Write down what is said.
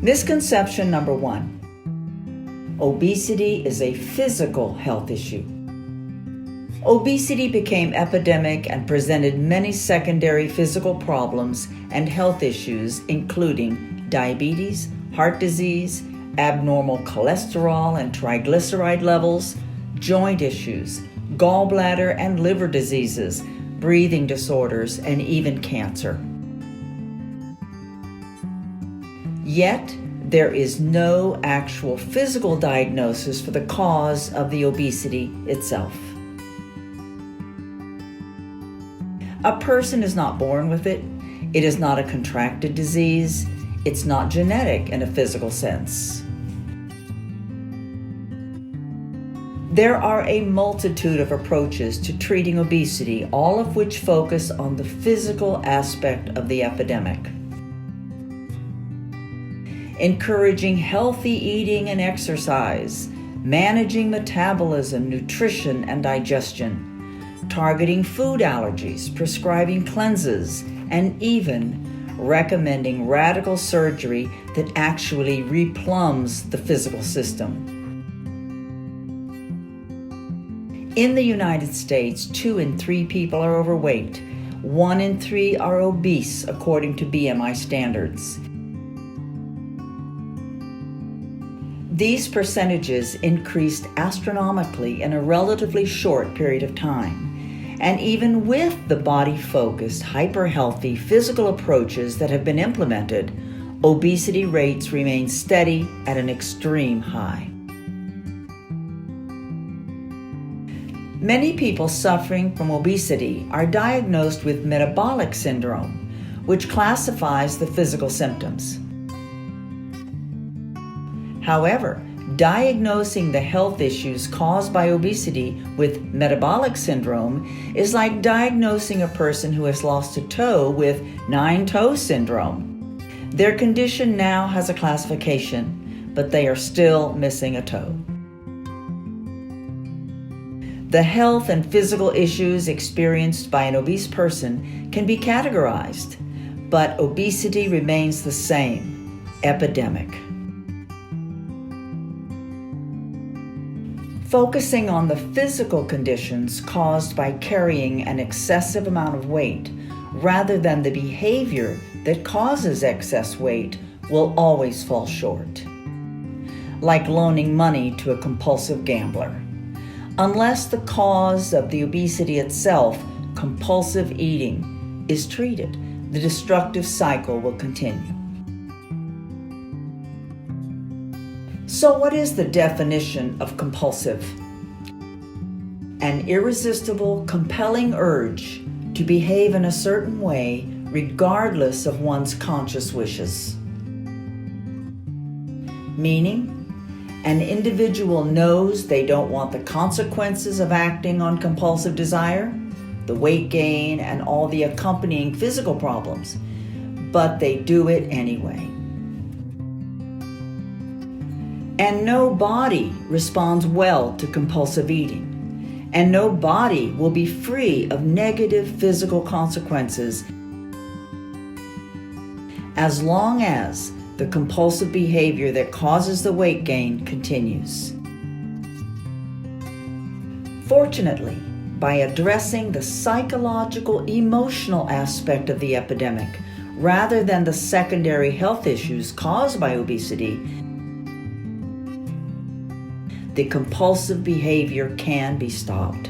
Misconception number 1. Obesity is a physical health issue. Obesity became epidemic and presented many secondary physical problems and health issues, including diabetes, heart disease, abnormal cholesterol and triglyceride levels, joint issues, gallbladder and liver diseases, breathing disorders, and even cancer. Yet, there is no actual physical diagnosis for the cause of the obesity itself. A person is not born with it. It is not a contracted disease. It's not genetic in a physical sense. There are a multitude of approaches to treating obesity, all of which focus on the physical aspect of the epidemic. Encouraging healthy eating and exercise, managing metabolism, nutrition, and digestion, targeting food allergies, prescribing cleanses, and even recommending radical surgery that actually replumbs the physical system. In the United States, 2 in 3 people are overweight. 1 in 3 are obese, according to BMI standards. These percentages increased astronomically in a relatively short period of time. And even with the body-focused, hyper-healthy physical approaches that have been implemented, obesity rates remain steady at an extreme high. Many people suffering from obesity are diagnosed with metabolic syndrome, which classifies the physical symptoms. However, diagnosing the health issues caused by obesity with metabolic syndrome is like diagnosing a person who has lost a toe with 9-toe syndrome. Their condition now has a classification, but they are still missing a toe. The health and physical issues experienced by an obese person can be categorized, but obesity remains the same: epidemic. Focusing on the physical conditions caused by carrying an excessive amount of weight rather than the behavior that causes excess weight will always fall short. Like loaning money to a compulsive gambler. Unless the cause of the obesity itself, compulsive eating, is treated, the destructive cycle will continue. So what is the definition of compulsive? An irresistible, compelling urge to behave in a certain way regardless of one's conscious wishes. Meaning, an individual knows they don't want the consequences of acting on compulsive desire, the weight gain, and all the accompanying physical problems, but they do it anyway. And no body responds well to compulsive eating, and no body will be free of negative physical consequences as long as the compulsive behavior that causes the weight gain continues. Fortunately, by addressing the psychological, emotional aspect of the epidemic, rather than the secondary health issues caused by obesity, the compulsive behavior can be stopped.